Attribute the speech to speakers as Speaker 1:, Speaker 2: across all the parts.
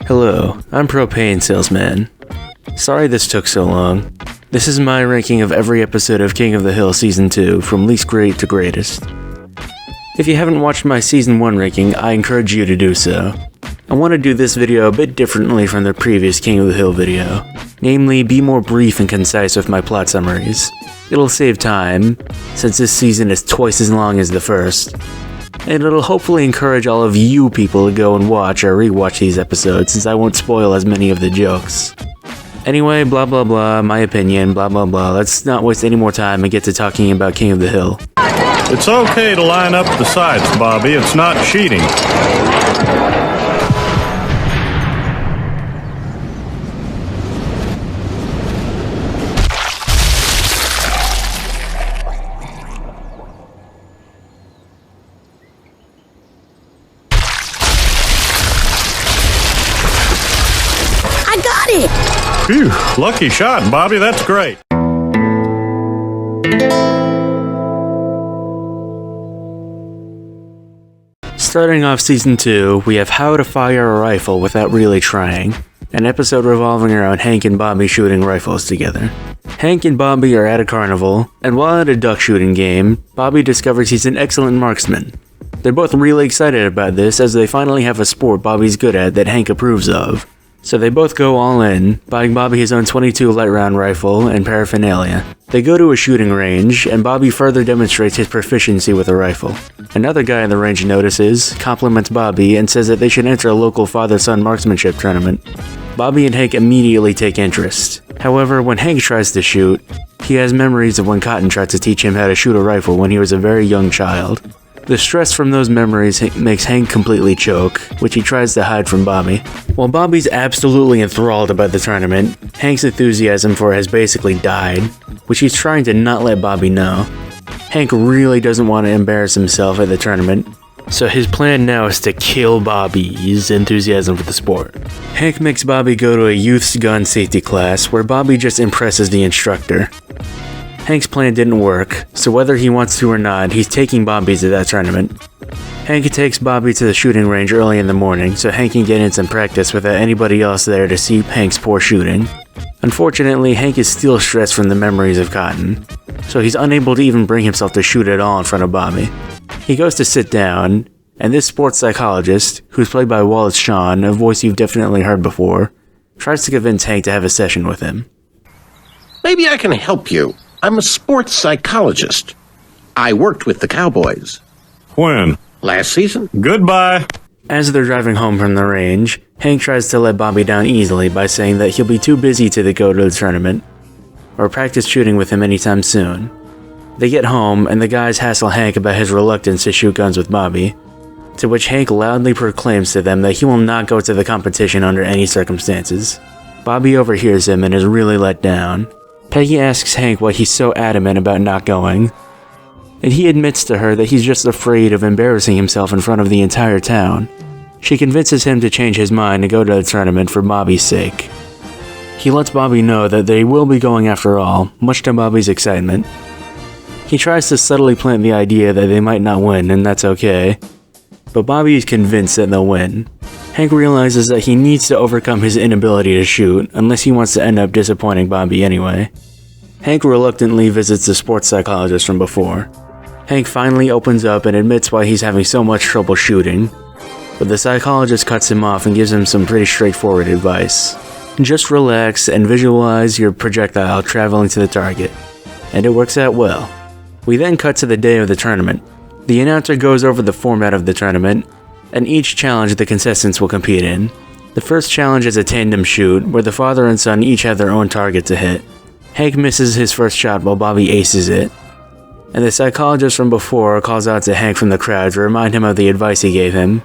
Speaker 1: Hello, I'm Propane Salesman. Sorry this took so long. This is my ranking of every episode of King of the Hill Season 2, from least great to greatest. If you haven't watched my Season 1 ranking, I encourage you to do so. I want to do this video a bit differently from the previous King of the Hill video. Namely, be more brief and concise with my plot summaries. It'll save time, since this season is twice as long as the first. And it'll hopefully encourage all of you people to go and watch or rewatch these episodes, since I won't spoil as many of the jokes. Anyway, blah blah blah, my opinion, blah blah blah. Let's not waste any more time and get to talking about King of the Hill.
Speaker 2: It's okay to line up the sides, Bobby. It's not cheating.
Speaker 3: I got it!
Speaker 2: Phew, lucky shot, Bobby. That's great.
Speaker 1: Starting off Season 2, we have How to Fire a Rifle Without Really Trying, an episode revolving around Hank and Bobby shooting rifles together. Hank and Bobby are at a carnival, and while at a duck shooting game, Bobby discovers he's an excellent marksman. They're both really excited about this as they finally have a sport Bobby's good at that Hank approves of. So they both go all in, buying Bobby his own .22 light round rifle and paraphernalia. They go to a shooting range, and Bobby further demonstrates his proficiency with a rifle. Another guy in the range notices, compliments Bobby, and says that they should enter a local father-son marksmanship tournament. Bobby and Hank immediately take interest. However, when Hank tries to shoot, he has memories of when Cotton tried to teach him how to shoot a rifle when he was a very young child. The stress from those memories makes Hank completely choke, which he tries to hide from Bobby. While Bobby's absolutely enthralled about the tournament, Hank's enthusiasm for it has basically died, which he's trying to not let Bobby know. Hank really doesn't want to embarrass himself at the tournament, so his plan now is to kill Bobby's enthusiasm for the sport. Hank makes Bobby go to a youth's gun safety class where Bobby just impresses the instructor. Hank's plan didn't work, so whether he wants to or not, he's taking Bobby to that tournament. Hank takes Bobby to the shooting range early in the morning so Hank can get in some practice without anybody else there to see Hank's poor shooting. Unfortunately, Hank is still stressed from the memories of Cotton, so he's unable to even bring himself to shoot at all in front of Bobby. He goes to sit down, and this sports psychologist, who's played by Wallace Shawn, a voice you've definitely heard before, tries to convince Hank to have a session with him.
Speaker 4: Maybe I can help you. I'm a sports psychologist. I worked with the Cowboys.
Speaker 2: When?
Speaker 4: Last season.
Speaker 2: Goodbye.
Speaker 1: As they're driving home from the range, Hank tries to let Bobby down easily by saying that he'll be too busy to go to the tournament, or practice shooting with him anytime soon. They get home, and the guys hassle Hank about his reluctance to shoot guns with Bobby, to which Hank loudly proclaims to them that he will not go to the competition under any circumstances. Bobby overhears him and is really let down. Peggy asks Hank why he's so adamant about not going, and he admits to her that he's just afraid of embarrassing himself in front of the entire town. She convinces him to change his mind and go to the tournament for Bobby's sake. He lets Bobby know that they will be going after all, much to Bobby's excitement. He tries to subtly plant the idea that they might not win, and that's okay, but Bobby is convinced that they'll win. Hank realizes that he needs to overcome his inability to shoot, unless he wants to end up disappointing Bobby anyway. Hank reluctantly visits the sports psychologist from before. Hank finally opens up and admits why he's having so much trouble shooting, but the psychologist cuts him off and gives him some pretty straightforward advice. Just relax and visualize your projectile traveling to the target, and it works out well. We then cut to the day of the tournament. The announcer goes over the format of the tournament, and each challenge the contestants will compete in. The first challenge is a tandem shoot, where the father and son each have their own target to hit. Hank misses his first shot while Bobby aces it, and the psychologist from before calls out to Hank from the crowd to remind him of the advice he gave him.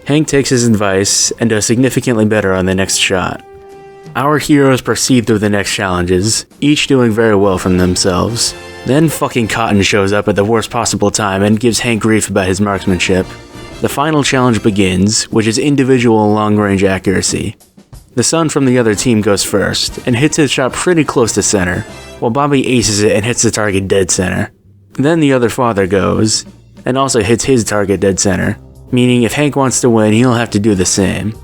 Speaker 1: Hank takes his advice and does significantly better on the next shot. Our heroes proceed through the next challenges, each doing very well from themselves. Then fucking Cotton shows up at the worst possible time and gives Hank grief about his marksmanship. The final challenge begins, which is individual long-range accuracy. The son from the other team goes first, and hits his shot pretty close to center, while Bobby aces it and hits the target dead center. Then the other father goes, and also hits his target dead center, meaning if Hank wants to win, he'll have to do the same.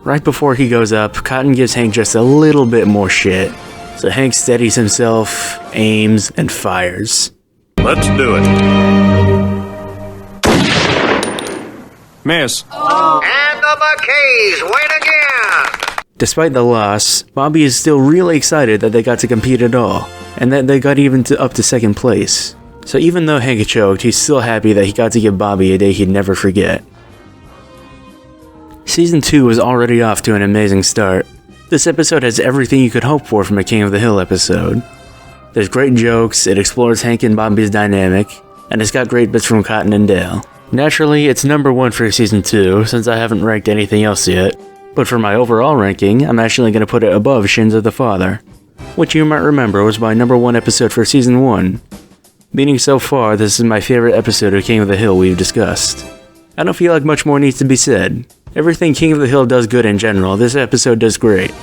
Speaker 1: Right before he goes up, Cotton gives Hank just a little bit more shit. So Hank steadies himself, aims, and fires.
Speaker 2: Let's do it. Miss.
Speaker 5: And the Buccaneers win again!
Speaker 1: Despite the loss, Bobby is still really excited that they got to compete at all, and that they got even up to second place. So even though Hank choked, he's still happy that he got to give Bobby a day he'd never forget. Season 2 was already off to an amazing start. This episode has everything you could hope for from a King of the Hill episode. There's great jokes, it explores Hank and Bobby's dynamic, and it's got great bits from Cotton and Dale. Naturally, it's number 1 for Season 2, since I haven't ranked anything else yet, but for my overall ranking, I'm actually going to put it above Shins of the Father, which you might remember was my number 1 episode for Season 1. Meaning so far, this is my favorite episode of King of the Hill we've discussed. I don't feel like much more needs to be said. Everything King of the Hill does good in general, this episode does great.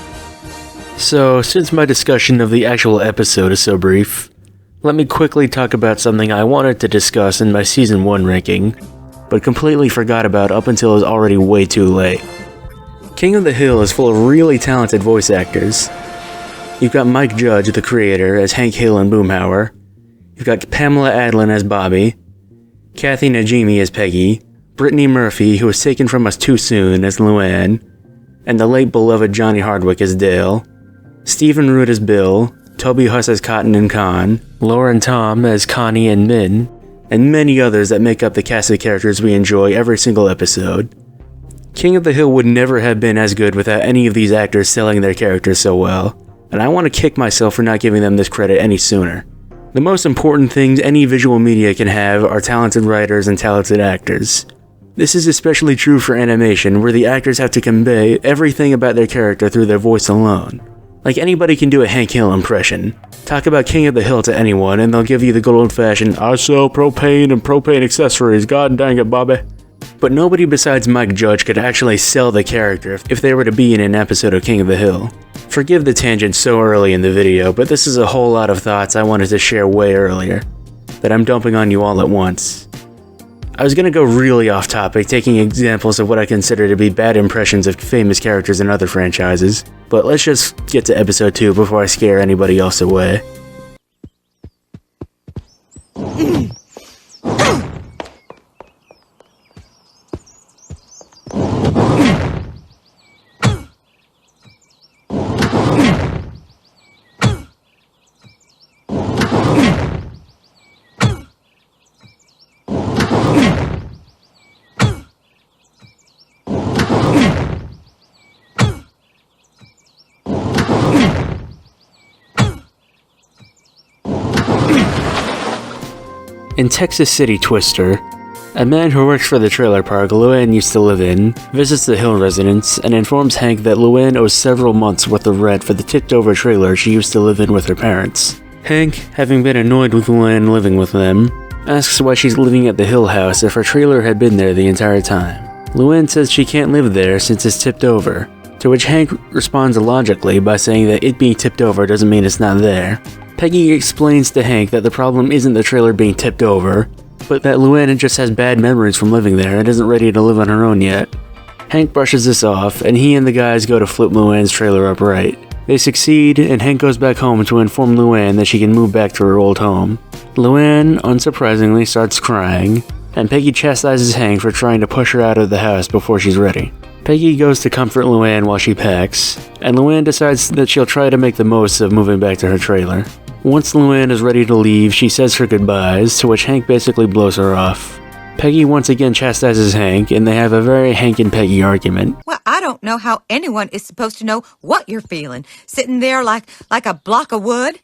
Speaker 1: So, since my discussion of the actual episode is so brief, let me quickly talk about something I wanted to discuss in my Season 1 ranking, but completely forgot about up until it was already way too late. King of the Hill is full of really talented voice actors. You've got Mike Judge, the creator, as Hank Hill and Boomhauer. You've got Pamela Adlon as Bobby, Kathy Najimy as Peggy, Brittany Murphy, who was taken from us too soon, as Luann, and the late beloved Johnny Hardwick as Dale, Stephen Root as Bill, Toby Huss as Cotton and Con, Lauren Tom as Connie and Min, and many others that make up the cast of characters we enjoy every single episode. King of the Hill would never have been as good without any of these actors selling their characters so well, and I want to kick myself for not giving them this credit any sooner. The most important things any visual media can have are talented writers and talented actors. This is especially true for animation, where the actors have to convey everything about their character through their voice alone. Like, anybody can do a Hank Hill impression. Talk about King of the Hill to anyone and they'll give you the good old-fashioned, "I sell propane and propane accessories, god dang it, Bobby." But nobody besides Mike Judge could actually sell the character if they were to be in an episode of King of the Hill. Forgive the tangent so early in the video, but this is a whole lot of thoughts I wanted to share way earlier, that I'm dumping on you all at once. I was gonna go really off topic, taking examples of what I consider to be bad impressions of famous characters in other franchises, but let's just get to episode 2 before I scare anybody else away. In Texas City Twister, a man who works for the trailer park Luann used to live in visits the Hill residence and informs Hank that Luann owes several months worth of rent for the tipped-over trailer she used to live in with her parents. Hank, having been annoyed with Luann living with them, asks why she's living at the Hill house if her trailer had been there the entire time. Luann says she can't live there since it's tipped over, to which Hank responds logically by saying that it being tipped over doesn't mean it's not there. Peggy explains to Hank that the problem isn't the trailer being tipped over, but that Luann just has bad memories from living there and isn't ready to live on her own yet. Hank brushes this off, and he and the guys go to flip Luann's trailer upright. They succeed, and Hank goes back home to inform Luann that she can move back to her old home. Luann, unsurprisingly, starts crying, and Peggy chastises Hank for trying to push her out of the house before she's ready. Peggy goes to comfort Luann while she packs, and Luann decides that she'll try to make the most of moving back to her trailer. Once Luann is ready to leave, she says her goodbyes, to which Hank basically blows her off. Peggy once again chastises Hank, and they have a very Hank and Peggy argument.
Speaker 6: Well, I don't know how anyone is supposed to know what you're feeling, sitting there like a block of wood.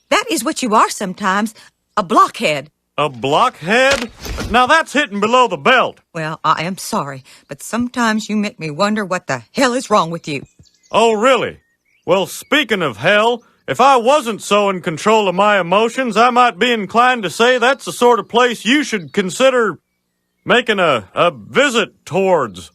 Speaker 6: That is what you are sometimes, a blockhead.
Speaker 2: A blockhead? Now that's hitting below the belt.
Speaker 6: Well, I am sorry, but sometimes you make me wonder what the hell is wrong with you.
Speaker 2: Oh, really? Well, speaking of hell, if I wasn't so in control of my emotions, I might be inclined to say that's the sort of place you should consider making a visit towards.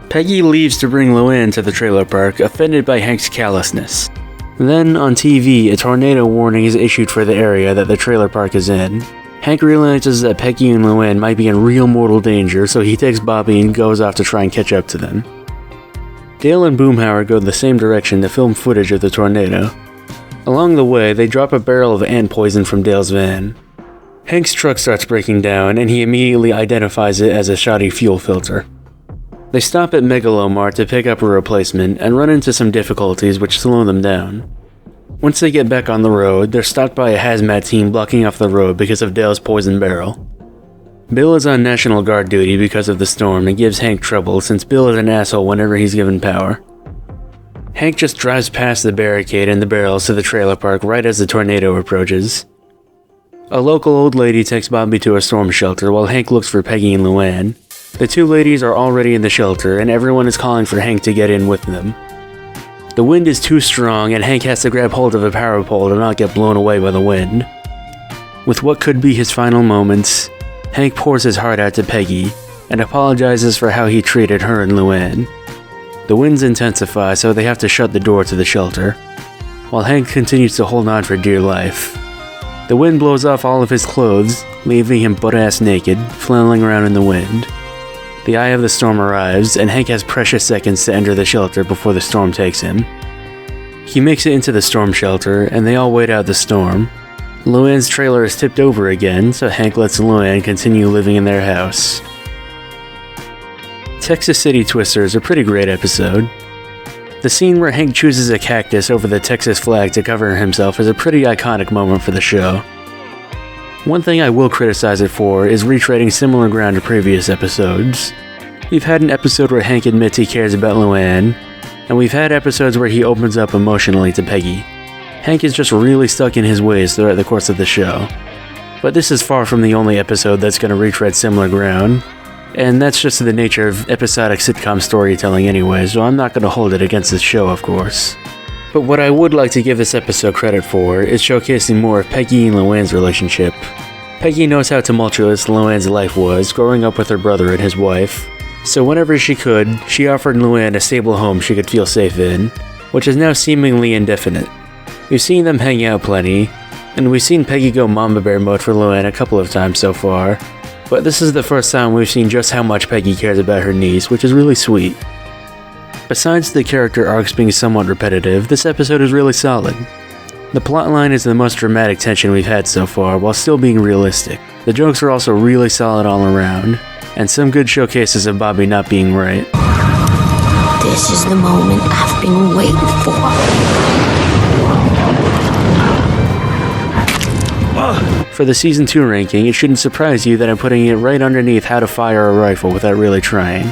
Speaker 1: Peggy leaves to bring Luann to the trailer park, offended by Hank's callousness. Then, on TV, a tornado warning is issued for the area that the trailer park is in. Hank realizes that Peggy and Luann might be in real mortal danger, so he takes Bobby and goes off to try and catch up to them. Dale and Boomhauer go the same direction to film footage of the tornado. Along the way, they drop a barrel of ant poison from Dale's van. Hank's truck starts breaking down, and he immediately identifies it as a shoddy fuel filter. They stop at Megalomart to pick up a replacement and run into some difficulties which slow them down. Once they get back on the road, they're stopped by a hazmat team blocking off the road because of Dale's poison barrel. Bill is on National Guard duty because of the storm and gives Hank trouble since Bill is an asshole whenever he's given power. Hank just drives past the barricade and the barrels to the trailer park right as the tornado approaches. A local old lady takes Bobby to a storm shelter while Hank looks for Peggy and Luann. The two ladies are already in the shelter and everyone is calling for Hank to get in with them. The wind is too strong and Hank has to grab hold of a power pole to not get blown away by the wind. With what could be his final moments, Hank pours his heart out to Peggy and apologizes for how he treated her and Luann. The winds intensify, so they have to shut the door to the shelter, while Hank continues to hold on for dear life. The wind blows off all of his clothes, leaving him butt-ass naked, flailing around in the wind. The eye of the storm arrives, and Hank has precious seconds to enter the shelter before the storm takes him. He makes it into the storm shelter, and they all wait out the storm. Luann's trailer is tipped over again, so Hank lets Luann continue living in their house. Texas City Twister is a pretty great episode. The scene where Hank chooses a cactus over the Texas flag to cover himself is a pretty iconic moment for the show. One thing I will criticize it for is retreading similar ground to previous episodes. We've had an episode where Hank admits he cares about Luann, and we've had episodes where he opens up emotionally to Peggy. Hank is just really stuck in his ways throughout the course of the show. But this is far from the only episode that's going to retread similar ground, and that's just the nature of episodic sitcom storytelling anyway, so I'm not going to hold it against this show, of course. But what I would like to give this episode credit for is showcasing more of Peggy and Luann's relationship. Peggy knows how tumultuous Luann's life was growing up with her brother and his wife, so whenever she could, she offered Luann a stable home she could feel safe in, which is now seemingly indefinite. We've seen them hang out plenty, and we've seen Peggy go mama bear mode for Luann a couple of times so far, but this is the first time we've seen just how much Peggy cares about her niece, which is really sweet. Besides the character arcs being somewhat repetitive, this episode is really solid. The plotline is the most dramatic tension we've had so far, while still being realistic. The jokes are also really solid all around, and some good showcases of Bobby not being right.
Speaker 3: This is the moment I've been waiting for.
Speaker 1: For the Season 2 ranking, it shouldn't surprise you that I'm putting it right underneath How to Fire a Rifle Without Really Trying.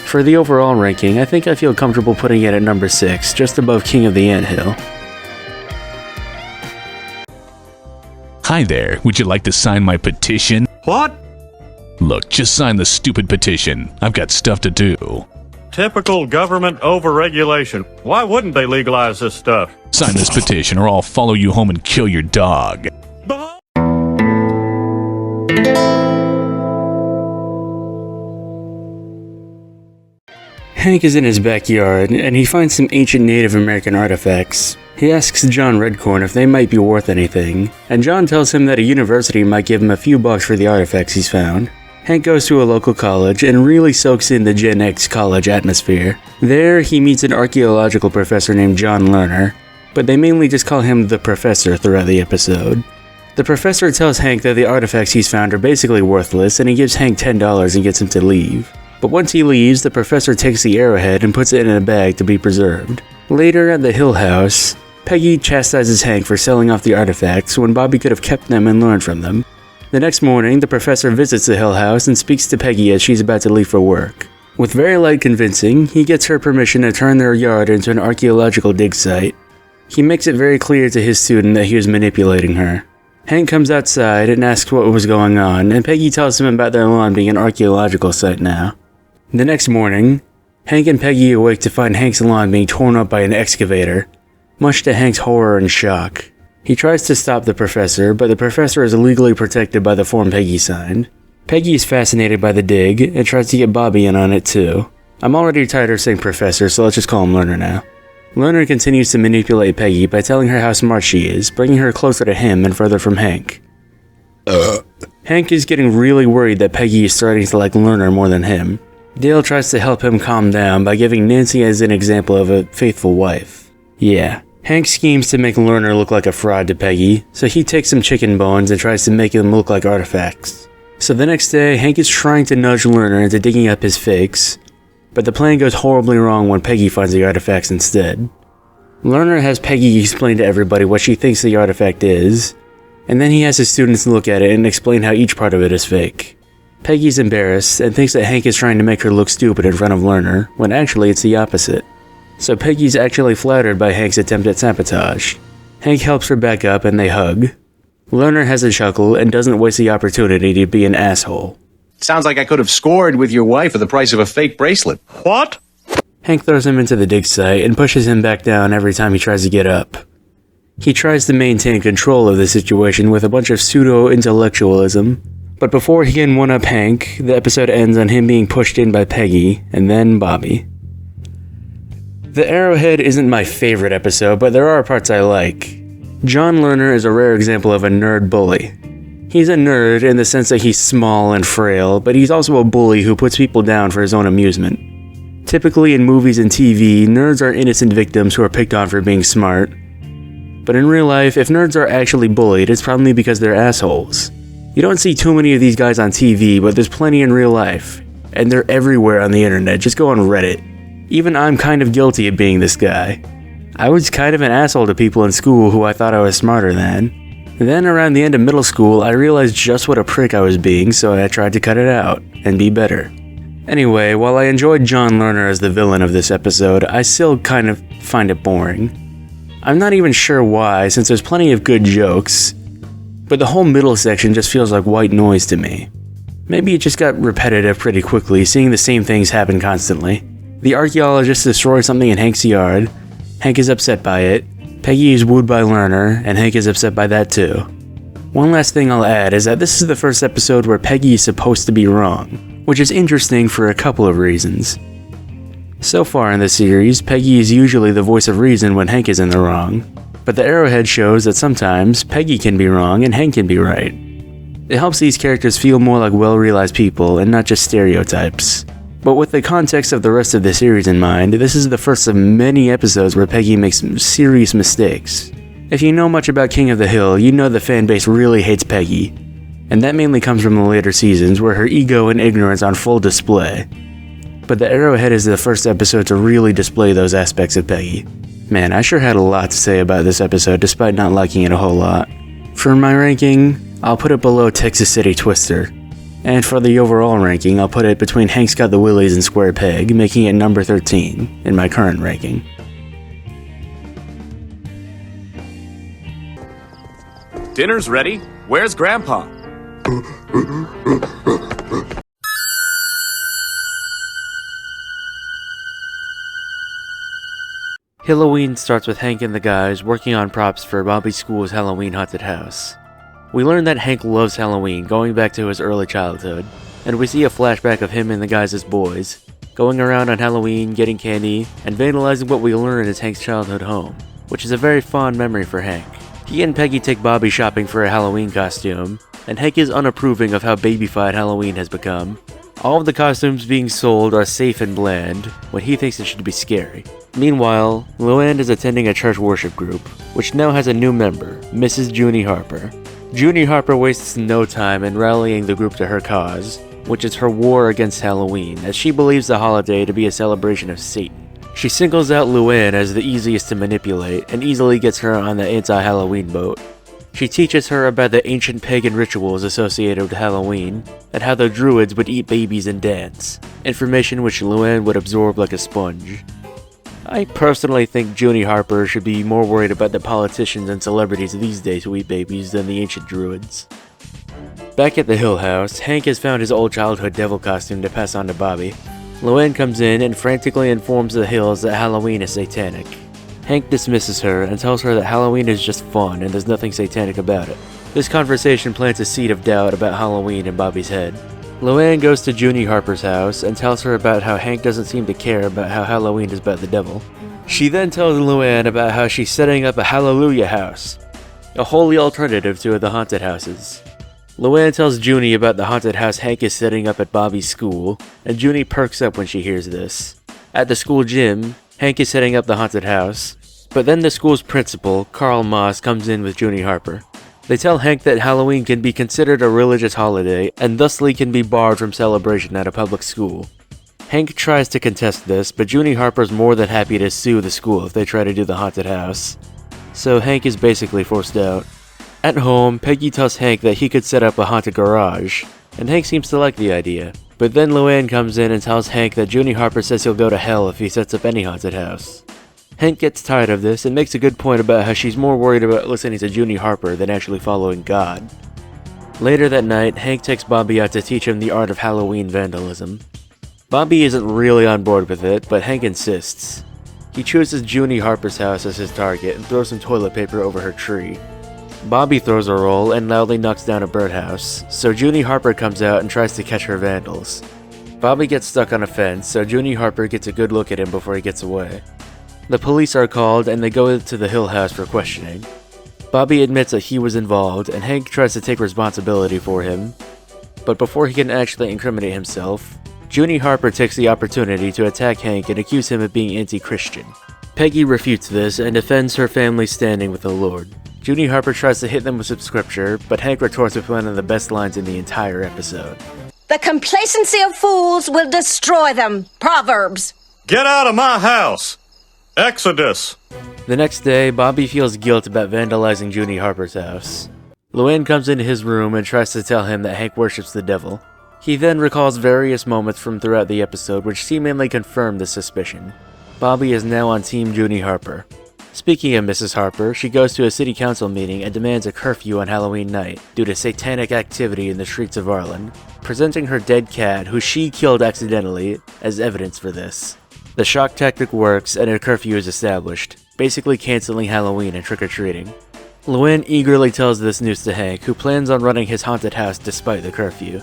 Speaker 1: For the overall ranking, I think I feel comfortable putting it at number 6, just above King of the Anthill.
Speaker 7: Hi there, would you like to sign my petition?
Speaker 2: What?
Speaker 7: Look, just sign the stupid petition. I've got stuff to do.
Speaker 2: Typical government overregulation. Why wouldn't they legalize this stuff?
Speaker 7: Sign this petition or I'll follow you home and kill your dog.
Speaker 1: Hank is in his backyard, and he finds some ancient Native American artifacts. He asks John Redcorn if they might be worth anything, and John tells him that a university might give him a few bucks for the artifacts he's found. Hank goes to a local college and really soaks in the Gen X college atmosphere. There, he meets an archaeological professor named John Lerner, but they mainly just call him the Professor throughout the episode. The Professor tells Hank that the artifacts he's found are basically worthless, and he gives Hank $10 and gets him to leave. But once he leaves, the Professor takes the arrowhead and puts it in a bag to be preserved. Later at the Hill House, Peggy chastises Hank for selling off the artifacts when Bobby could have kept them and learned from them. The next morning, the Professor visits the Hill House and speaks to Peggy as she's about to leave for work. With very light convincing, he gets her permission to turn their yard into an archaeological dig site. He makes it very clear to his student that he was manipulating her. Hank comes outside and asks what was going on, and Peggy tells him about their lawn being an archaeological site now. The next morning, Hank and Peggy awake to find Hank's lawn being torn up by an excavator, much to Hank's horror and shock. He tries to stop the Professor, but the Professor is legally protected by the form Peggy signed. Peggy is fascinated by the dig and tries to get Bobby in on it too. I'm already tired of saying professor, so let's just call him Learner now. Learner continues to manipulate Peggy by telling her how smart she is, bringing her closer to him and further from Hank. Hank is getting really worried that Peggy is starting to like Learner more than him. Dale tries to help him calm down by giving Nancy as an example of a faithful wife. Yeah, Hank schemes to make Learner look like a fraud to Peggy, so he takes some chicken bones and tries to make them look like artifacts. So the next day, Hank is trying to nudge Learner into digging up his fakes, but the plan goes horribly wrong when Peggy finds the artifacts instead. Learner has Peggy explain to everybody what she thinks the artifact is, and then he has his students look at it and explain how each part of it is fake. Peggy's embarrassed and thinks that Hank is trying to make her look stupid in front of Learner, when actually it's the opposite. So Peggy's actually flattered by Hank's attempt at sabotage. Hank helps her back up and they hug. Learner has a chuckle and doesn't waste the opportunity to be an asshole.
Speaker 8: Sounds like I could have scored with your wife for the price of a fake bracelet.
Speaker 2: What?
Speaker 1: Hank throws him into the dig site and pushes him back down every time he tries to get up. He tries to maintain control of the situation with a bunch of pseudo-intellectualism, but before he can one-up Hank, the episode ends on him being pushed in by Peggy, and then Bobby. The Arrowhead isn't my favorite episode, but there are parts I like. John Lerner is a rare example of a nerd bully. He's a nerd in the sense that he's small and frail, but he's also a bully who puts people down for his own amusement. Typically in movies and TV, nerds are innocent victims who are picked on for being smart. But in real life, if nerds are actually bullied, it's probably because they're assholes. You don't see too many of these guys on TV, but there's plenty in real life. And they're everywhere on the internet, just go on Reddit. Even I'm kind of guilty of being this guy. I was kind of an asshole to people in school who I thought I was smarter than. Then around the end of middle school, I realized just what a prick I was being, so I tried to cut it out, and be better. Anyway, while I enjoyed John Lerner as the villain of this episode, I still kind of find it boring. I'm not even sure why, since there's plenty of good jokes, but the whole middle section just feels like white noise to me. Maybe it just got repetitive pretty quickly, seeing the same things happen constantly. The archaeologist destroys something in Hank's yard, Hank is upset by it, Peggy is wooed by Lerner, and Hank is upset by that too. One last thing I'll add is that this is the first episode where Peggy is supposed to be wrong, which is interesting for a couple of reasons. So far in the series, Peggy is usually the voice of reason when Hank is in the wrong, but the Arrowhead shows that sometimes Peggy can be wrong and Hank can be right. It helps these characters feel more like well-realized people and not just stereotypes. But with the context of the rest of the series in mind, this is the first of many episodes where Peggy makes serious mistakes. If you know much about King of the Hill, you know the fanbase really hates Peggy, and that mainly comes from the later seasons where her ego and ignorance on full display. But the Arrowhead is the first episode to really display those aspects of Peggy. Man, I sure had a lot to say about this episode despite not liking it a whole lot. For my ranking, I'll put it below Texas City Twister. And for the overall ranking, I'll put it between Hank's Got the Willies and Square Peg, making it number 13 in my current ranking.
Speaker 9: Dinner's ready. Where's Grandpa?
Speaker 1: Halloween starts with Hank and the guys working on props for Bobby's school's Halloween haunted house. We learn that Hank loves Halloween, going back to his early childhood, and we see a flashback of him and the guys as boys, going around on Halloween, getting candy, and vandalizing what we learn is Hank's childhood home, which is a very fond memory for Hank. He and Peggy take Bobby shopping for a Halloween costume, and Hank is unapproving of how babyfied Halloween has become. All of the costumes being sold are safe and bland, when he thinks it should be scary. Meanwhile, Luann is attending a church worship group, which now has a new member, Mrs. Junie Harper. Junie Harper wastes no time in rallying the group to her cause, which is her war against Halloween, as she believes the holiday to be a celebration of Satan. She singles out Luann as the easiest to manipulate, and easily gets her on the anti-Halloween boat. She teaches her about the ancient pagan rituals associated with Halloween, and how the druids would eat babies and dance, information which Luann would absorb like a sponge. I personally think Junie Harper should be more worried about the politicians and celebrities these days who eat babies than the ancient druids. Back at the Hill House, Hank has found his old childhood devil costume to pass on to Bobby. Luann comes in and frantically informs the Hills that Halloween is satanic. Hank dismisses her and tells her that Halloween is just fun and there's nothing satanic about it. This conversation plants a seed of doubt about Halloween in Bobby's head. Luann goes to Junie Harper's house and tells her about how Hank doesn't seem to care about how Halloween is about the devil. She then tells Luann about how she's setting up a Hallelujah house, a holy alternative to the haunted houses. Luann tells Junie about the haunted house Hank is setting up at Bobby's school, and Junie perks up when she hears this. At the school gym, Hank is setting up the haunted house, but then the school's principal, Carl Moss, comes in with Junie Harper. They tell Hank that Halloween can be considered a religious holiday and thusly can be barred from celebration at a public school. Hank tries to contest this, but Junie Harper's more than happy to sue the school if they try to do the haunted house. So Hank is basically forced out. At home, Peggy tells Hank that he could set up a haunted garage, and Hank seems to like the idea. But then Luann comes in and tells Hank that Junie Harper says he'll go to hell if he sets up any haunted house. Hank gets tired of this and makes a good point about how she's more worried about listening to Junie Harper than actually following God. Later that night, Hank takes Bobby out to teach him the art of Halloween vandalism. Bobby isn't really on board with it, but Hank insists. He chooses Junie Harper's house as his target and throws some toilet paper over her tree. Bobby throws a roll and loudly knocks down a birdhouse, so Junie Harper comes out and tries to catch her vandals. Bobby gets stuck on a fence, so Junie Harper gets a good look at him before he gets away. The police are called and they go to the Hill House for questioning. Bobby admits that he was involved and Hank tries to take responsibility for him. But before he can actually incriminate himself, Junie Harper takes the opportunity to attack Hank and accuse him of being anti-Christian. Peggy refutes this and defends her family's standing with the Lord. Junie Harper tries to hit them with some scripture, but Hank retorts with one of the best lines in the entire episode.
Speaker 10: The complacency of fools will destroy them. Proverbs.
Speaker 2: Get out of my house! Exodus!
Speaker 1: The next day, Bobby feels guilt about vandalizing Junie Harper's house. Luann comes into his room and tries to tell him that Hank worships the devil. He then recalls various moments from throughout the episode which seemingly confirm this suspicion. Bobby is now on Team Junie Harper. Speaking of Mrs. Harper, she goes to a city council meeting and demands a curfew on Halloween night due to satanic activity in the streets of Arlen, presenting her dead cat, who she killed accidentally, as evidence for this. The shock tactic works and a curfew is established, basically canceling Halloween and trick-or-treating. Luann eagerly tells this news to Hank, who plans on running his haunted house despite the curfew.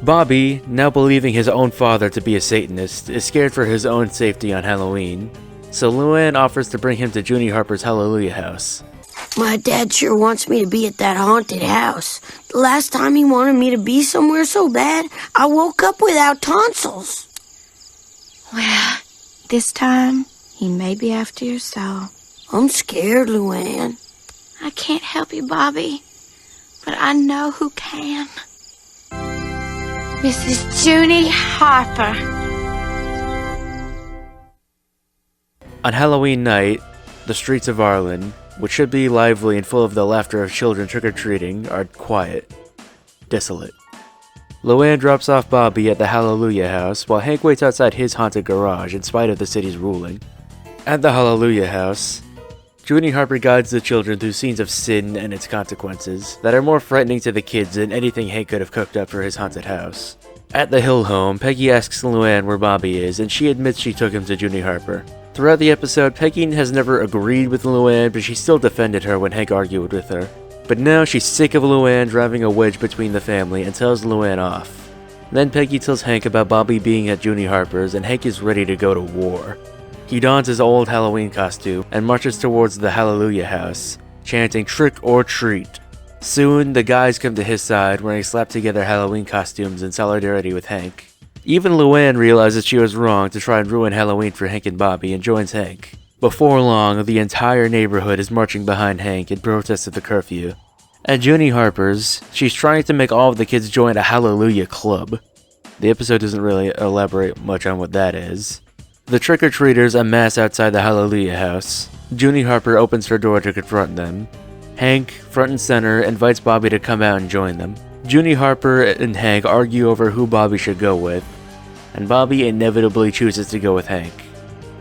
Speaker 1: Bobby, now believing his own father to be a Satanist, is scared for his own safety on Halloween, so Luann offers to bring him to Junie Harper's Hallelujah house.
Speaker 3: My dad sure wants me to be at that haunted house. The last time he wanted me to be somewhere so bad, I woke up without tonsils.
Speaker 11: Well, this time, he may be after your soul.
Speaker 3: I'm scared, Luann.
Speaker 11: I can't help you, Bobby, but I know who can. Mrs. Junie Harper.
Speaker 1: On Halloween night, the streets of Arlen, which should be lively and full of the laughter of children trick-or-treating, are quiet, desolate. Luann drops off Bobby at the Hallelujah house, while Hank waits outside his haunted garage in spite of the city's ruling. At the Hallelujah house, Junie Harper guides the children through scenes of sin and its consequences that are more frightening to the kids than anything Hank could have cooked up for his haunted house. At the Hill home, Peggy asks Luann where Bobby is, and she admits she took him to Junie Harper. Throughout the episode, Peggy has never agreed with Luann, but she still defended her when Hank argued with her. But now she's sick of Luann driving a wedge between the family and tells Luann off. Then Peggy tells Hank about Bobby being at Junie Harper's, and Hank is ready to go to war. He dons his old Halloween costume and marches towards the Hallelujah house, chanting "Trick or treat." Soon, the guys come to his side wearing slap-together Halloween costumes in solidarity with Hank. Even Luann realizes she was wrong to try and ruin Halloween for Hank and Bobby and joins Hank. Before long, the entire neighborhood is marching behind Hank in protest of the curfew. At Junie Harper's, she's trying to make all of the kids join a Hallelujah club. The episode doesn't really elaborate much on what that is. The trick-or-treaters amass outside the Hallelujah house. Junie Harper opens her door to confront them. Hank, front and center, invites Bobby to come out and join them. Junie Harper and Hank argue over who Bobby should go with, and Bobby inevitably chooses to go with Hank.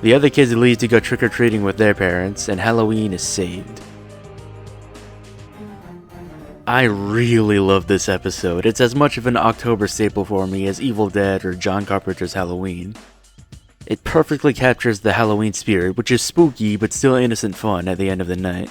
Speaker 1: The other kids leave to go trick-or-treating with their parents, and Halloween is saved. I really love this episode. It's as much of an October staple for me as Evil Dead or John Carpenter's Halloween. It perfectly captures the Halloween spirit, which is spooky but still innocent fun at the end of the night.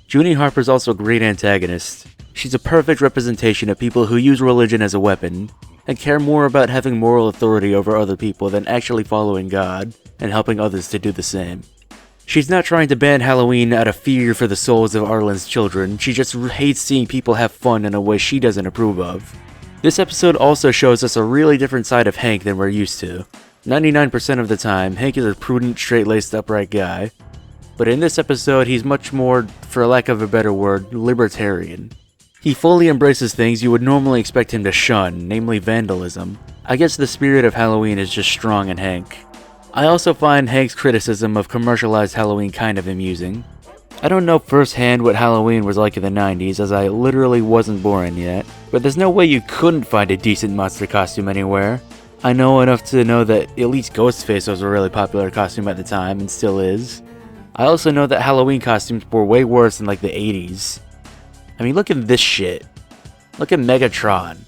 Speaker 1: Junie Harper's also a great antagonist. She's a perfect representation of people who use religion as a weapon, and care more about having moral authority over other people than actually following God and helping others to do the same. She's not trying to ban Halloween out of fear for the souls of Arlen's children, she just hates seeing people have fun in a way she doesn't approve of. This episode also shows us a really different side of Hank than we're used to. 99% of the time, Hank is a prudent, straight-laced, upright guy. But in this episode, he's much more, for lack of a better word, libertarian. He fully embraces things you would normally expect him to shun, namely vandalism. I guess the spirit of Halloween is just strong in Hank. I also find Hank's criticism of commercialized Halloween kind of amusing. I don't know firsthand what Halloween was like in the 90s, as I literally wasn't born yet, but there's no way you couldn't find a decent monster costume anywhere. I know enough to know that at least Ghostface was a really popular costume at the time, and still is. I also know that Halloween costumes were way worse in like the 80s. I mean, look at this shit. Look at Megatron.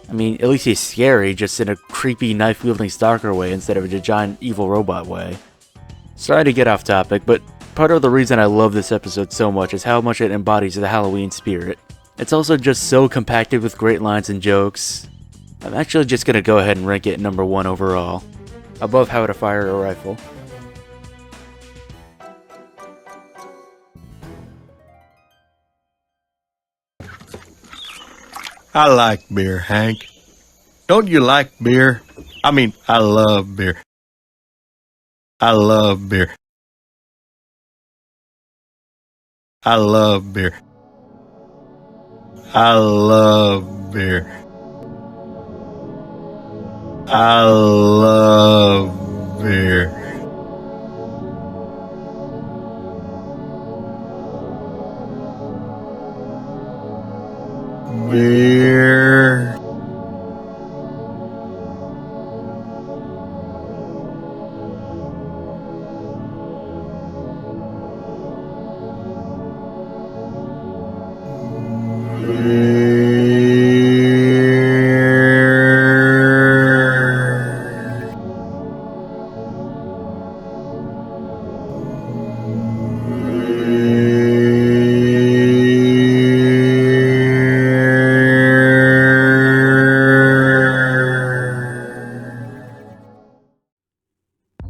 Speaker 1: I mean, at least he's scary, just in a creepy knife-wielding stalker way instead of a giant evil robot way. Sorry to get off topic, but part of the reason I love this episode so much is how much it embodies the Halloween spirit. It's also just so compacted with great lines and jokes. I'm actually just gonna go ahead and rank it number 1 overall, above How to Fire a Rifle.
Speaker 12: I like beer, Hank. Don't you like beer? I mean, I love beer. I love beer. I love beer. I love beer. I love beer. Beer.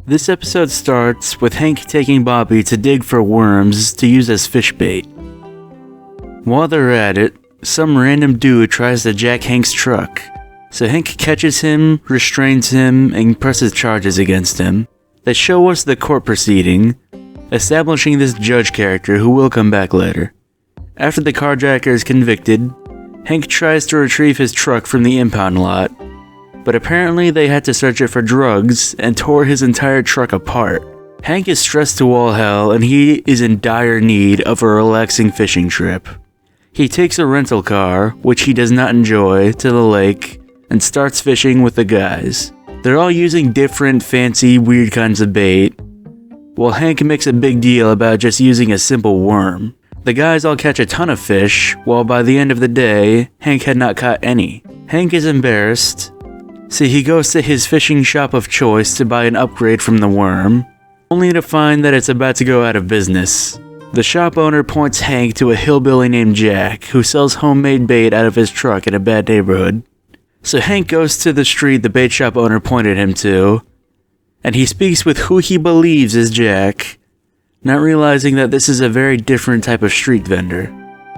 Speaker 1: This episode starts with Hank taking Bobby to dig for worms to use as fish bait. While they're at it, some random dude tries to jack Hank's truck, so Hank catches him, restrains him, and presses charges against him. They show us the court proceeding, establishing this judge character who will come back later. After the carjacker is convicted, Hank tries to retrieve his truck from the impound lot, but apparently they had to search it for drugs and tore his entire truck apart. Hank is stressed to all hell and he is in dire need of a relaxing fishing trip. He takes a rental car, which he does not enjoy, to the lake and starts fishing with the guys. They're all using different, fancy, weird kinds of bait, while Hank makes a big deal about just using a simple worm. The guys all catch a ton of fish, while by the end of the day, Hank had not caught any. Hank is embarrassed, so he goes to his fishing shop of choice to buy an upgrade from the worm, only to find that it's about to go out of business. The shop owner points Hank to a hillbilly named Jack, who sells homemade bait out of his truck in a bad neighborhood. So Hank goes to the street the bait shop owner pointed him to, and he speaks with who he believes is Jack, not realizing that this is a very different type of street vendor.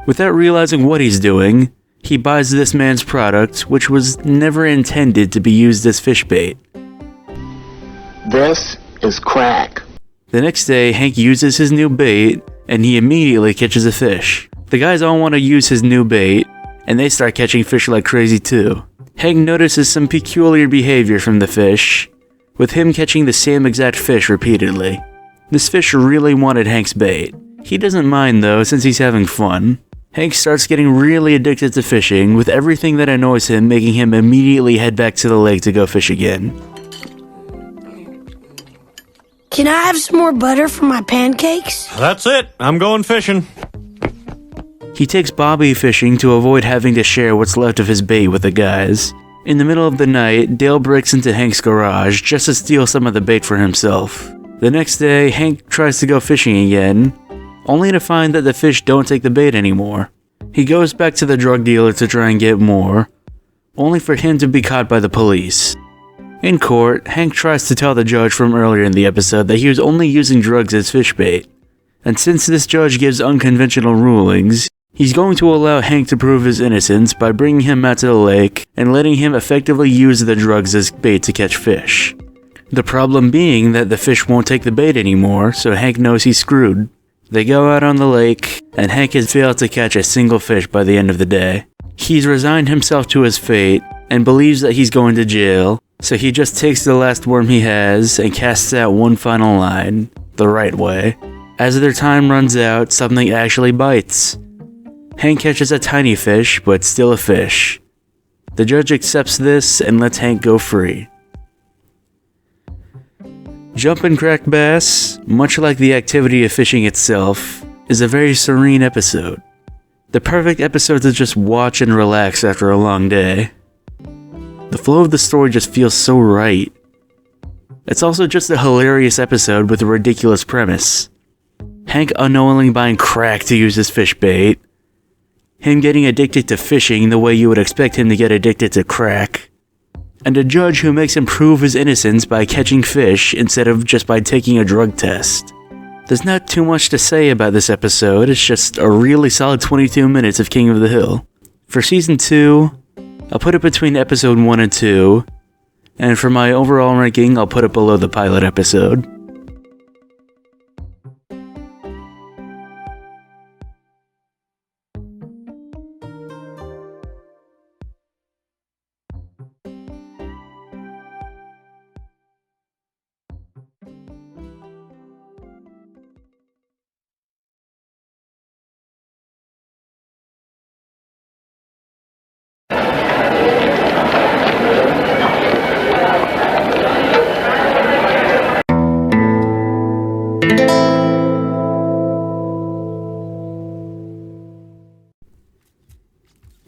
Speaker 1: Without realizing what he's doing, he buys this man's product, which was never intended to be used as fish bait.
Speaker 13: This is crack.
Speaker 1: The next day, Hank uses his new bait, and he immediately catches a fish. The guys all want to use his new bait, and they start catching fish like crazy too. Hank notices some peculiar behavior from the fish, with him catching the same exact fish repeatedly. This fish really wanted Hank's bait. He doesn't mind though, since he's having fun. Hank starts getting really addicted to fishing, with everything that annoys him making him immediately head back to the lake to go fish again.
Speaker 3: Can I have some more butter for my pancakes?
Speaker 2: That's it. I'm going fishing.
Speaker 1: He takes Bobby fishing to avoid having to share what's left of his bait with the guys. In the middle of the night, Dale breaks into Hank's garage just to steal some of the bait for himself. The next day, Hank tries to go fishing again, only to find that the fish don't take the bait anymore. He goes back to the drug dealer to try and get more, only for him to be caught by the police. In court, Hank tries to tell the judge from earlier in the episode that he was only using drugs as fish bait, and since this judge gives unconventional rulings, he's going to allow Hank to prove his innocence by bringing him out to the lake and letting him effectively use the drugs as bait to catch fish. The problem being that the fish won't take the bait anymore, so Hank knows he's screwed. They go out on the lake, and Hank has failed to catch a single fish by the end of the day. He's resigned himself to his fate, and believes that he's going to jail, so he just takes the last worm he has and casts out one final line, the right way. As their time runs out, something actually bites. Hank catches a tiny fish, but still a fish. The judge accepts this and lets Hank go free. Jumpin' Crack Bass, much like the activity of fishing itself, is a very serene episode. The perfect episode to just watch and relax after a long day. The flow of the story just feels so right. It's also just a hilarious episode with a ridiculous premise. Hank unknowingly buying crack to use as fish bait. Him getting addicted to fishing the way you would expect him to get addicted to crack. And a judge who makes him prove his innocence by catching fish instead of just by taking a drug test. There's not too much to say about this episode, it's just a really solid 22 minutes of King of the Hill. For season 2, I'll put it between episode 1 and 2, and for my overall ranking, I'll put it below the pilot episode.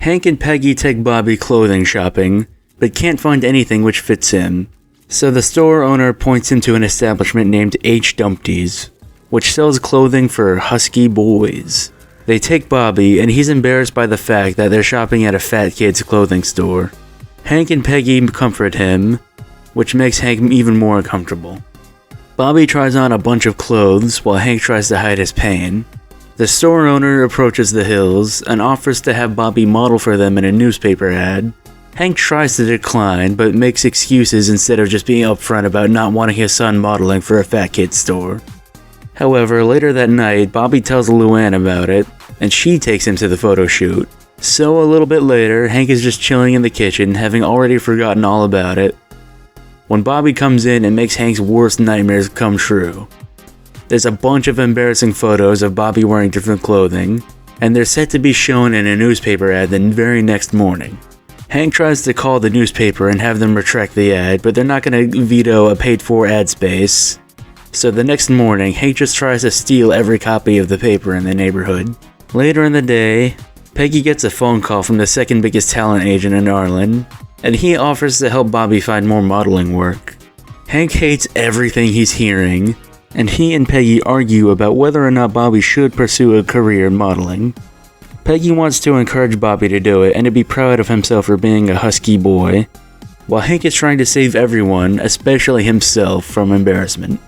Speaker 1: Hank and Peggy take Bobby clothing shopping, but can't find anything which fits him. So the store owner points him to an establishment named H. Dumpty's, which sells clothing for husky boys. They take Bobby, and he's embarrassed by the fact that they're shopping at a fat kid's clothing store. Hank and Peggy comfort him, which makes Hank even more uncomfortable. Bobby tries on a bunch of clothes while Hank tries to hide his pain. The store owner approaches the Hills and offers to have Bobby model for them in a newspaper ad. Hank tries to decline, but makes excuses instead of just being upfront about not wanting his son modeling for a fat kid store. However, later that night, Bobby tells Luann about it, and she takes him to the photo shoot. So a little bit later, Hank is just chilling in the kitchen, having already forgotten all about it, when Bobby comes in and makes Hank's worst nightmares come true. There's a bunch of embarrassing photos of Bobby wearing different clothing, and they're set to be shown in a newspaper ad the very next morning. Hank tries to call the newspaper and have them retract the ad, but they're not going to veto a paid-for ad space. So the next morning, Hank just tries to steal every copy of the paper in the neighborhood. Later in the day, Peggy gets a phone call from the second biggest talent agent in Arlen, and he offers to help Bobby find more modeling work. Hank hates everything he's hearing, and he and Peggy argue about whether or not Bobby should pursue a career in modeling. Peggy wants to encourage Bobby to do it and to be proud of himself for being a husky boy, while Hank is trying to save everyone, especially himself, from embarrassment.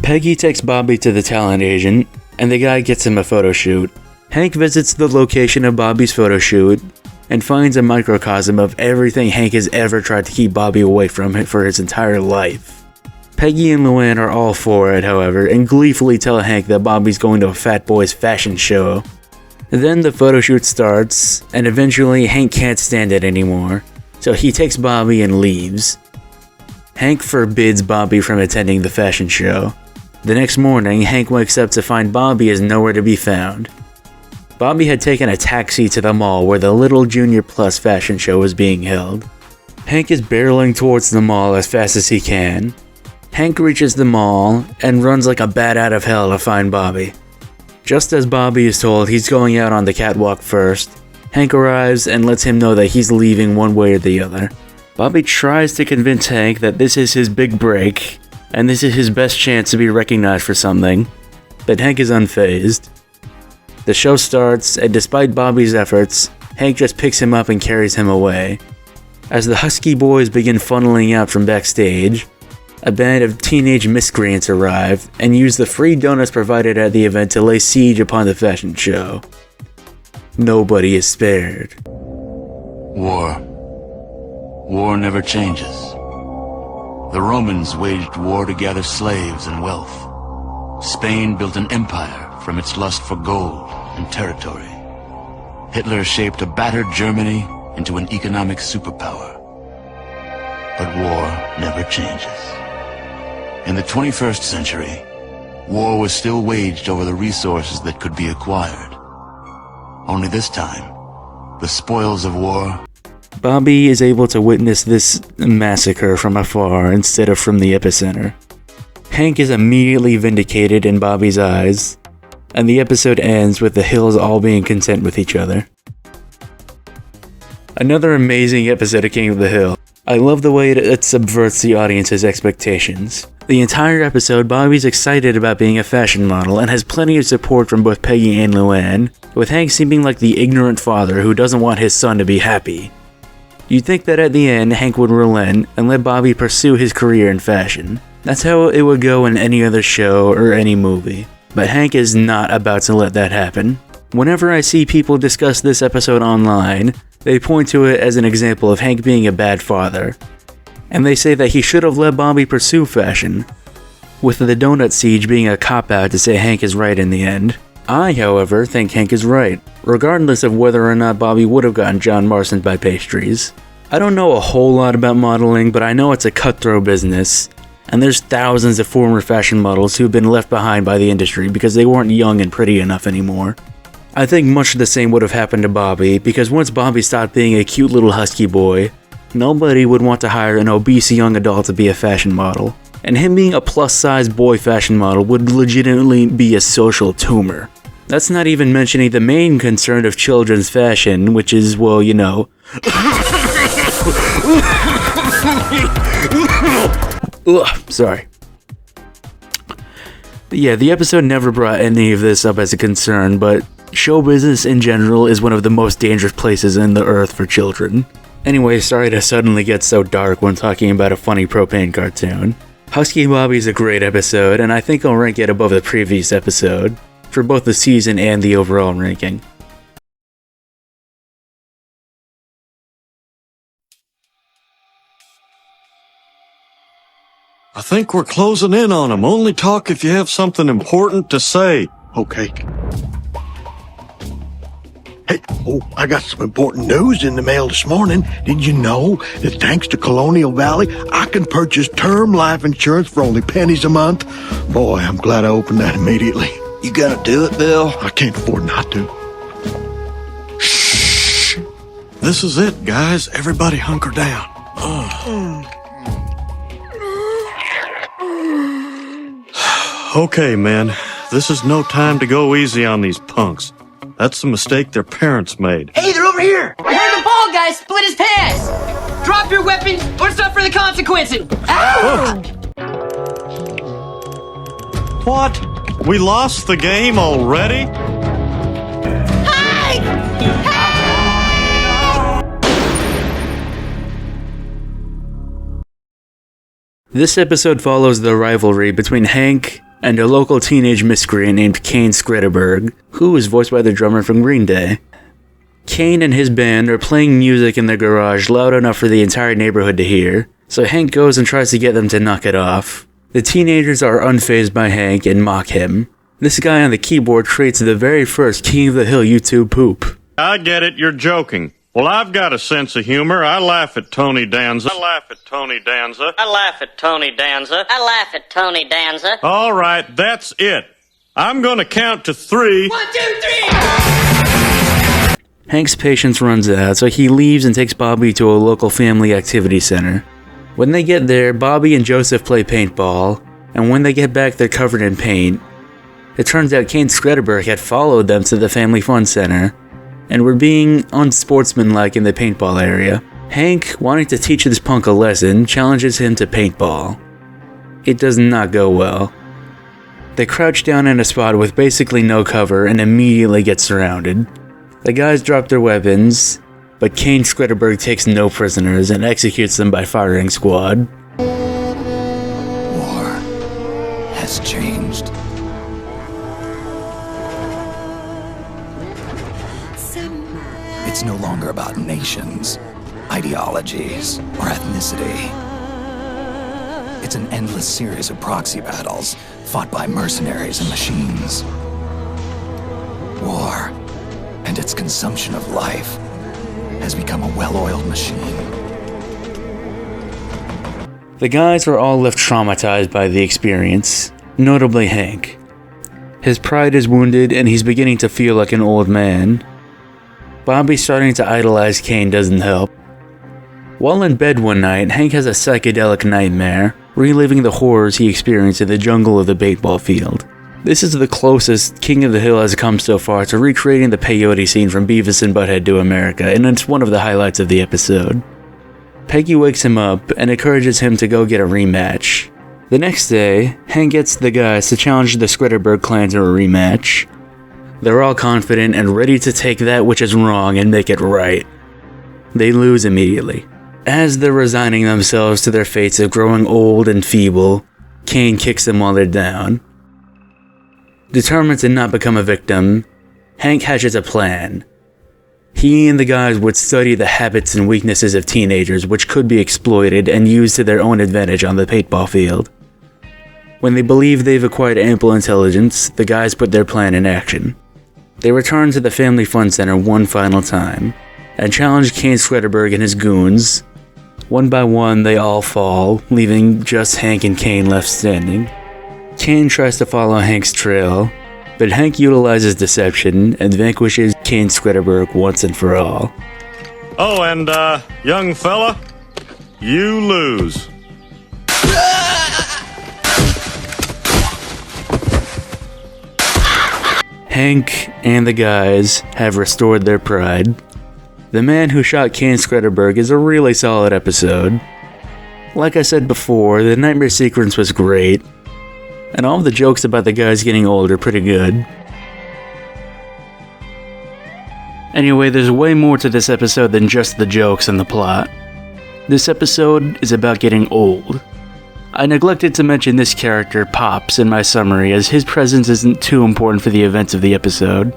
Speaker 1: Peggy takes Bobby to the talent agent, and the guy gets him a photo shoot. Hank visits the location of Bobby's photo shoot, and finds a microcosm of everything Hank has ever tried to keep Bobby away from for his entire life. Peggy and Luann are all for it, however, and gleefully tell Hank that Bobby's going to a fat boy's fashion show. Then the photo shoot starts, and eventually Hank can't stand it anymore, so he takes Bobby and leaves. Hank forbids Bobby from attending the fashion show. The next morning, Hank wakes up to find Bobby is nowhere to be found. Bobby had taken a taxi to the mall where the Little Junior Plus fashion show was being held. Hank is barreling towards the mall as fast as he can. Hank reaches the mall and runs like a bat out of hell to find Bobby. Just as Bobby is told he's going out on the catwalk first, Hank arrives and lets him know that he's leaving one way or the other. Bobby tries to convince Hank that this is his big break, and this is his best chance to be recognized for something, but Hank is unfazed. The show starts, and despite Bobby's efforts, Hank just picks him up and carries him away. As the Husky Boys begin funneling out from backstage, a band of teenage miscreants arrive and use the free donuts provided at the event to lay siege upon the fashion show. Nobody is spared.
Speaker 13: War. War never changes. The Romans waged war to gather slaves and wealth. Spain built an empire from its lust for gold and territory. Hitler shaped a battered Germany into an economic superpower. But war never changes. In the 21st century, war was still waged over the resources that could be acquired. Only this time, the spoils of war...
Speaker 1: Bobby is able to witness this massacre from afar instead of from the epicenter. Hank is immediately vindicated in Bobby's eyes, and the episode ends with the Hills all being content with each other. Another amazing episode of King of the Hill. I love the way it subverts the audience's expectations. The entire episode, Bobby's excited about being a fashion model and has plenty of support from both Peggy and Luann, with Hank seeming like the ignorant father who doesn't want his son to be happy. You'd think that at the end, Hank would relent and let Bobby pursue his career in fashion. That's how it would go in any other show or any movie. But Hank is not about to let that happen. Whenever I see people discuss this episode online, they point to it as an example of Hank being a bad father. And they say that he should have let Bobby pursue fashion, with the donut siege being a cop-out to say Hank is right in the end. I, however, think Hank is right, regardless of whether or not Bobby would have gotten John Marston by pastries. I don't know a whole lot about modeling, but I know it's a cutthroat business, and there's thousands of former fashion models who've been left behind by the industry because they weren't young and pretty enough anymore. I think much the same would have happened to Bobby, because once Bobby stopped being a cute little husky boy, nobody would want to hire an obese young adult to be a fashion model. And him being a plus-size boy fashion model would legitimately be a social tumor. That's not even mentioning the main concern of children's fashion, which is, well, you know... Sorry. But yeah, the episode never brought any of this up as a concern, but show business in general is one of the most dangerous places in the earth for children. Anyway, sorry to suddenly get so dark when talking about a funny propane cartoon. Husky Bobby is a great episode, and I think I'll rank it above the previous episode, for both the season and the overall ranking.
Speaker 2: I think we're closing in on them. Only talk if you have something important to say.
Speaker 12: Okay. Hey, I got some important news in the mail this morning. Did you know that thanks to Colonial Valley, I can purchase term life insurance for only pennies a month? Boy, I'm glad I opened that immediately.
Speaker 14: You gonna do it, Bill?
Speaker 12: I can't afford not to.
Speaker 2: Shh! This is it, guys. Everybody hunker down. Okay, man. This is no time to go easy on these punks. That's the mistake their parents made.
Speaker 15: Hey, they're over here! Where the ball guy split his pants! Drop your weapons or suffer the consequences! Ow!
Speaker 2: What? We lost the game already?
Speaker 15: Hey!
Speaker 1: This episode follows the rivalry between Hank and a local teenage miscreant named Kane Skretterberg, who is voiced by the drummer from Green Day. Kane and his band are playing music in their garage loud enough for the entire neighborhood to hear, so Hank goes and tries to get them to knock it off. The teenagers are unfazed by Hank and mock him. This guy on the keyboard creates the very first King of the Hill YouTube poop.
Speaker 2: I get it, you're joking. Well, I've got a sense of humor. I laugh at Tony Danza. I laugh at Tony Danza.
Speaker 16: I laugh at Tony Danza. I laugh at Tony Danza.
Speaker 2: All right, that's it. I'm gonna count to 3.
Speaker 15: 1, 2, 3!
Speaker 1: Hank's patience runs out, so he leaves and takes Bobby to a local family activity center. When they get there, Bobby and Joseph play paintball, and when they get back, they're covered in paint. It turns out Kane Skretterberg had followed them to the family fun center, and were being unsportsmanlike in the paintball area. Hank, wanting to teach this punk a lesson, challenges him to paintball. It does not go well. They crouch down in a spot with basically no cover and immediately get surrounded. The guys drop their weapons, but Kane Skritterberg takes no prisoners and executes them by firing squad.
Speaker 17: War has changed. It's no longer about nations, ideologies, or ethnicity. It's an endless series of proxy battles fought by mercenaries and machines. War and its consumption of life has become a well-oiled machine.
Speaker 1: The guys are all left traumatized by the experience, notably Hank. His pride is wounded and he's beginning to feel like an old man. Bobby starting to idolize Kane doesn't help. While in bed one night, Hank has a psychedelic nightmare, reliving the horrors he experienced in the jungle of the baseball field. This is the closest King of the Hill has come so far to recreating the peyote scene from Beavis and Butthead Do America, and it's one of the highlights of the episode. Peggy wakes him up and encourages him to go get a rematch. The next day, Hank gets the guys to challenge the Skritterberg clan to a rematch. They're all confident and ready to take that which is wrong and make it right. They lose immediately. As they're resigning themselves to their fates of growing old and feeble, Kane kicks them while they're down. Determined to not become a victim, Hank hatches a plan. He and the guys would study the habits and weaknesses of teenagers which could be exploited and used to their own advantage on the paintball field. When they believe they've acquired ample intelligence, the guys put their plan in action. They return to the Family Fun Center one final time, and challenge Kane Skritterberg and his goons. One by one, they all fall, leaving just Hank and Kane left standing. Kane tries to follow Hank's trail, but Hank utilizes deception and vanquishes Kane Skritterberg once and for all.
Speaker 2: Oh, and, young fella, you lose.
Speaker 1: Hank and the guys have restored their pride. The Man Who Shot Kane Skritterberg is a really solid episode. Like I said before, the nightmare sequence was great, and all the jokes about the guys getting old are pretty good. Anyway, there's way more to this episode than just the jokes and the plot. This episode is about getting old. I neglected to mention this character, Pops, in my summary, as his presence isn't too important for the events of the episode,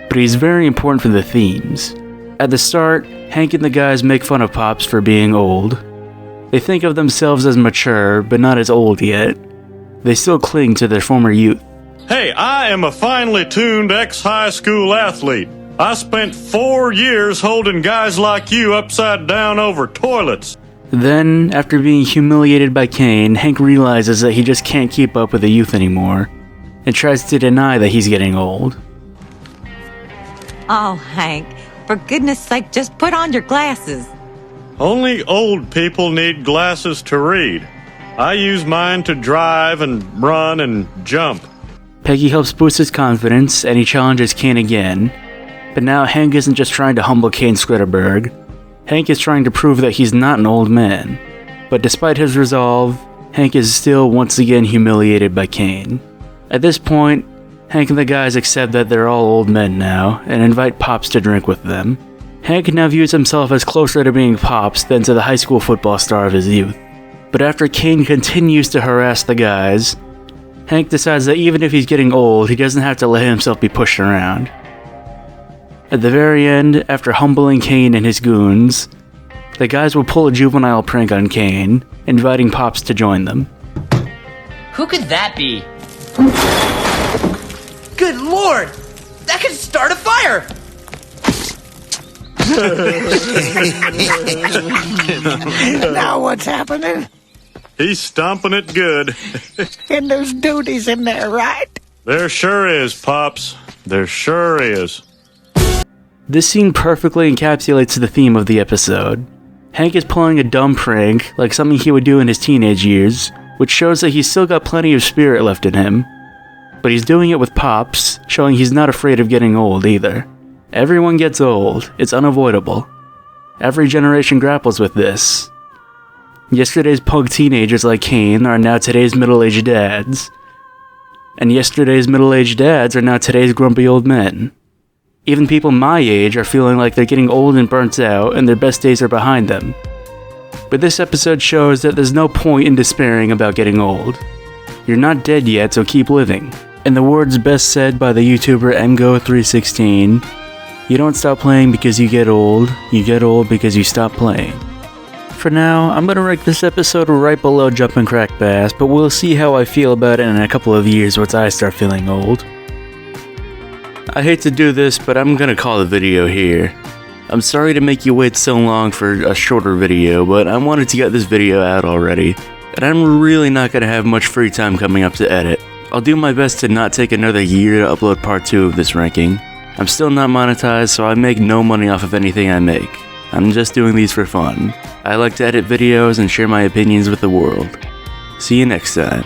Speaker 1: but he's very important for the themes. At the start, Hank and the guys make fun of Pops for being old. They think of themselves as mature, but not as old yet. They still cling to their former youth.
Speaker 2: Hey, I am a finely tuned ex-high school athlete. I spent 4 years holding guys like you upside down over toilets.
Speaker 1: Then, after being humiliated by Kane, Hank realizes that he just can't keep up with the youth anymore, and tries to deny that he's getting old.
Speaker 6: Oh, Hank, for goodness sake, just put on your glasses.
Speaker 2: Only old people need glasses to read. I use mine to drive and run and jump.
Speaker 1: Peggy helps boost his confidence, and he challenges Kane again. But now Hank isn't just trying to humble Kane Skritterberg. Hank is trying to prove that he's not an old man. But despite his resolve, Hank is still once again humiliated by Kane. At this point, Hank and the guys accept that they're all old men now, and invite Pops to drink with them. Hank now views himself as closer to being Pops than to the high school football star of his youth. But after Kane continues to harass the guys, Hank decides that even if he's getting old, he doesn't have to let himself be pushed around. At the very end, after humbling Kane and his goons, the guys will pull a juvenile prank on Kane, inviting Pops to join them.
Speaker 15: Who could that be? Good lord! That could start a fire!
Speaker 18: Now what's happening?
Speaker 2: He's stomping it good.
Speaker 18: And there's duties in there, right?
Speaker 2: There sure is, Pops. There sure is.
Speaker 1: This scene perfectly encapsulates the theme of the episode. Hank is pulling a dumb prank, like something he would do in his teenage years, which shows that he's still got plenty of spirit left in him. But he's doing it with Pops, showing he's not afraid of getting old either. Everyone gets old, it's unavoidable. Every generation grapples with this. Yesterday's punk teenagers like Kane are now today's middle-aged dads. And yesterday's middle-aged dads are now today's grumpy old men. Even people my age are feeling like they're getting old and burnt out and their best days are behind them. But this episode shows that there's no point in despairing about getting old. You're not dead yet, so keep living. In the words best said by the YouTuber MGO316, you don't stop playing because you get old because you stop playing. For now, I'm gonna rank this episode right below Jumpin' Crack Bass, but we'll see how I feel about it in a couple of years once I start feeling old. I hate to do this, but I'm gonna call the video here. I'm sorry to make you wait so long for a shorter video, but I wanted to get this video out already, and I'm really not gonna have much free time coming up to edit. I'll do my best to not take another year to upload part 2 of this ranking. I'm still not monetized, so I make no money off of anything I make. I'm just doing these for fun. I like to edit videos and share my opinions with the world. See you next time.